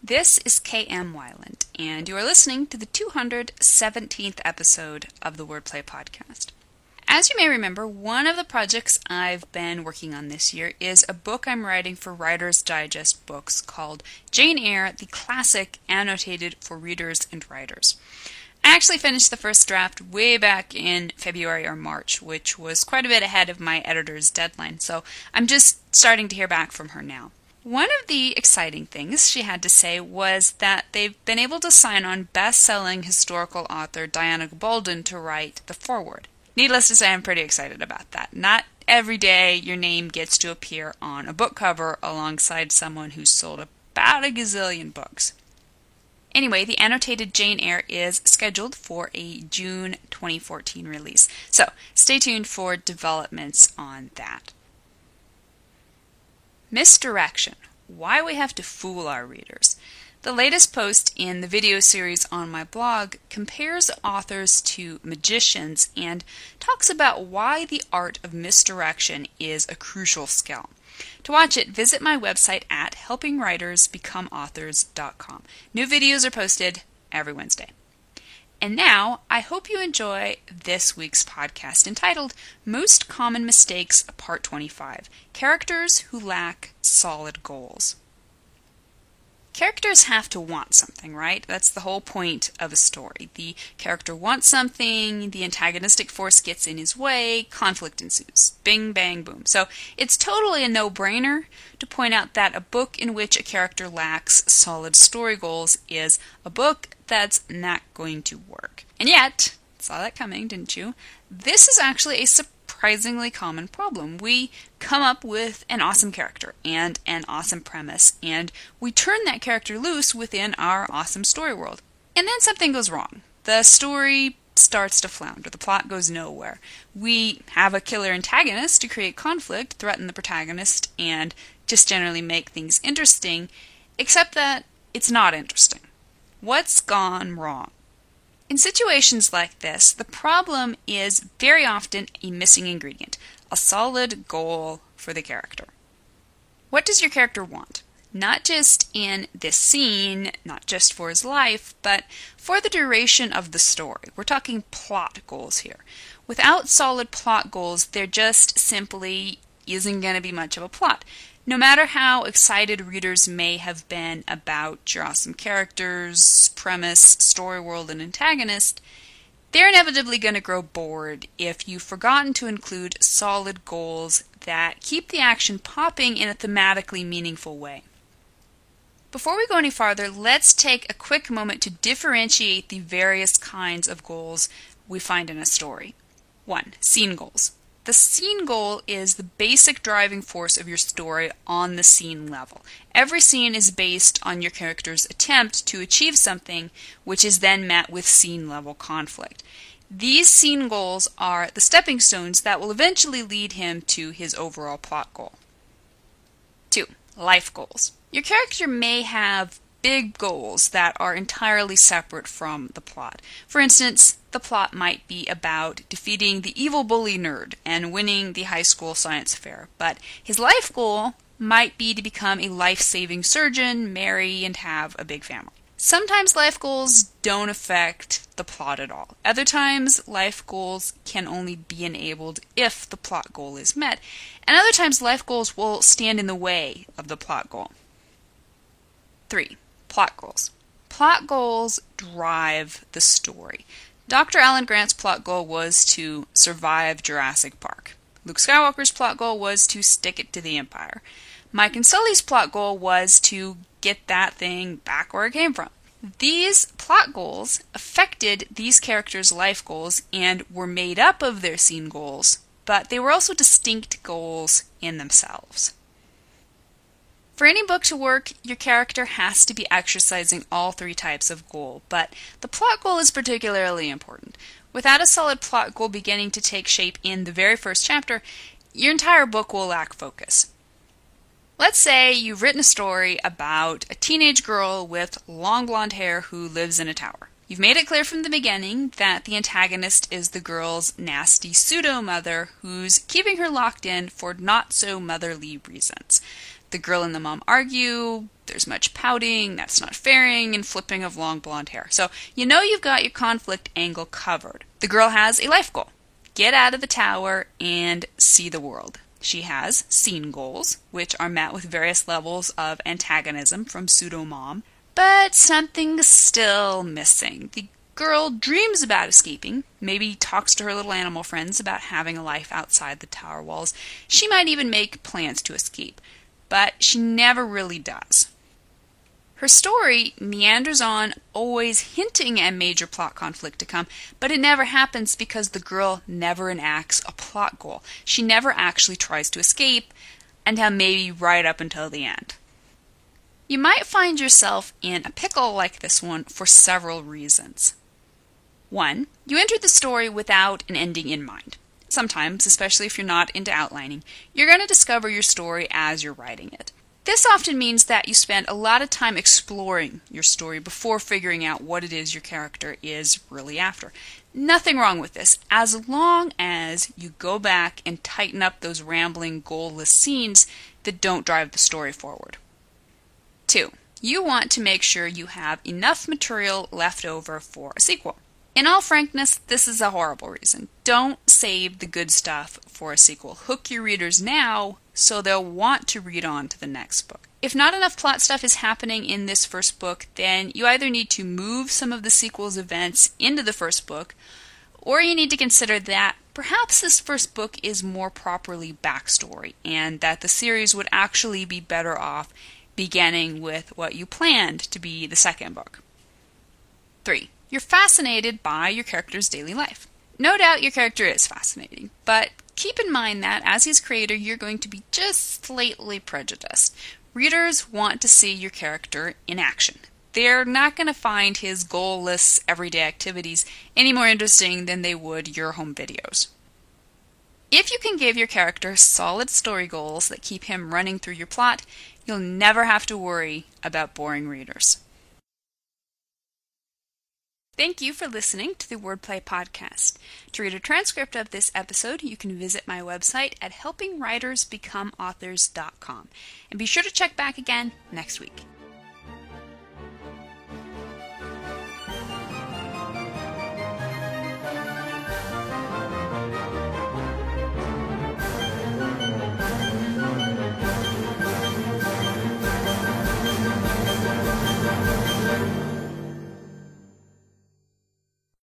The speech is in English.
This is K.M. Weiland, and you are listening to the 217th episode of the Wordplay Podcast. As you may remember, one of the projects I've been working on this year is a book I'm writing for Writer's Digest Books called Jane Eyre, the Classic Annotated for Readers and Writers. I actually finished the first draft way back in February or March, which was quite a bit ahead of my editor's deadline, so I'm just starting to hear back from her now. One of the exciting things she had to say was that they've been able to sign on best-selling historical author Diana Gabaldon to write the foreword. Needless to say, I'm pretty excited about that. Not every day your name gets to appear on a book cover alongside someone who's sold about a gazillion books. Anyway, the annotated Jane Eyre is scheduled for a June 2014 release, so stay tuned for developments on that. Misdirection. Why we have to fool our readers. The latest post in the video series on my blog compares authors to magicians and talks about why the art of misdirection is a crucial skill. To watch it, visit my website at helpingwritersbecomeauthors.com. New videos are posted every Wednesday. And now, I hope you enjoy this week's podcast entitled Most Common Mistakes, Part 25, Characters Who Lack Solid Goals. Characters have to want something, right? That's the whole point of a story. The character wants something, the antagonistic force gets in his way, conflict ensues. Bing, bang, boom. So it's totally a no-brainer to point out that a book in which a character lacks solid story goals is a book that's not going to work. And yet, saw that coming, didn't you? This is actually a surprisingly common problem. We come up with an awesome character and an awesome premise, and we turn that character loose within our awesome story world. And then something goes wrong. The story starts to flounder. The plot goes nowhere. We have a killer antagonist to create conflict, threaten the protagonist, and just generally make things interesting, except that it's not interesting. What's gone wrong? In situations like this, the problem is very often a missing ingredient, a solid goal for the character. What does your character want? Not just in this scene, not just for his life, but for the duration of the story. We're talking plot goals here. Without solid plot goals, there just simply isn't going to be much of a plot. No matter how excited readers may have been about your awesome characters, premise, story world, and antagonist, they're inevitably going to grow bored if you've forgotten to include solid goals that keep the action popping in a thematically meaningful way. Before we go any farther, let's take a quick moment to differentiate the various kinds of goals we find in a story. 1. Scene goals. The scene goal is the basic driving force of your story on the scene level. Every scene is based on your character's attempt to achieve something, which is then met with scene-level conflict. These scene goals are the stepping stones that will eventually lead him to his overall plot goal. 2. Life goals. Your character may have big goals that are entirely separate from the plot. For instance, the plot might be about defeating the evil bully nerd and winning the high school science fair, but his life goal might be to become a life-saving surgeon, marry, and have a big family. Sometimes life goals don't affect the plot at all. Other times, life goals can only be enabled if the plot goal is met, and other times life goals will stand in the way of the plot goal. 3. Plot goals. Plot goals drive the story. Dr. Alan Grant's plot goal was to survive Jurassic Park. Luke Skywalker's plot goal was to stick it to the Empire. Mike and Sully's plot goal was to get that thing back where it came from. These plot goals affected these characters' life goals and were made up of their scene goals, but they were also distinct goals in themselves. For any book to work, your character has to be exercising all three types of goal, but the plot goal is particularly important. Without a solid plot goal beginning to take shape in the very first chapter, your entire book will lack focus. Let's say you've written a story about a teenage girl with long blonde hair who lives in a tower. You've made it clear from the beginning that the antagonist is the girl's nasty pseudo-mother who's keeping her locked in for not-so-motherly reasons. The girl and the mom argue, there's much pouting, that's not fairing, and flipping of long blonde hair. So you know you've got your conflict angle covered. The girl has a life goal. Get out of the tower and see the world. She has scene goals, which are met with various levels of antagonism from pseudo-mom. But something's still missing. The girl dreams about escaping, maybe talks to her little animal friends about having a life outside the tower walls. She might even make plans to escape, but she never really does. Her story meanders on, always hinting at major plot conflict to come, but it never happens because the girl never enacts a plot goal. She never actually tries to escape, until maybe right up until the end. You might find yourself in a pickle like this one for several reasons. 1. You entered the story without an ending in mind. Sometimes, especially if you're not into outlining, you're going to discover your story as you're writing it. This often means that you spend a lot of time exploring your story before figuring out what it is your character is really after. Nothing wrong with this, as long as you go back and tighten up those rambling, goalless scenes that don't drive the story forward. 2. You want to make sure you have enough material left over for a sequel. In all frankness, this is a horrible reason. Don't save the good stuff for a sequel. Hook your readers now so they'll want to read on to the next book. If not enough plot stuff is happening in this first book, then you either need to move some of the sequel's events into the first book, or you need to consider that perhaps this first book is more properly backstory, and that the series would actually be better off beginning with what you planned to be the second book. 3. You're fascinated by your character's daily life. No doubt your character is fascinating, but keep in mind that as his creator, you're going to be just slightly prejudiced. Readers want to see your character in action. They're not going to find his goalless everyday activities any more interesting than they would your home videos. If you can give your character solid story goals that keep him running through your plot, you'll never have to worry about boring readers. Thank you for listening to the Wordplay Podcast. To read a transcript of this episode, you can visit my website at helpingwritersbecomeauthors.com. And be sure to check back again next week.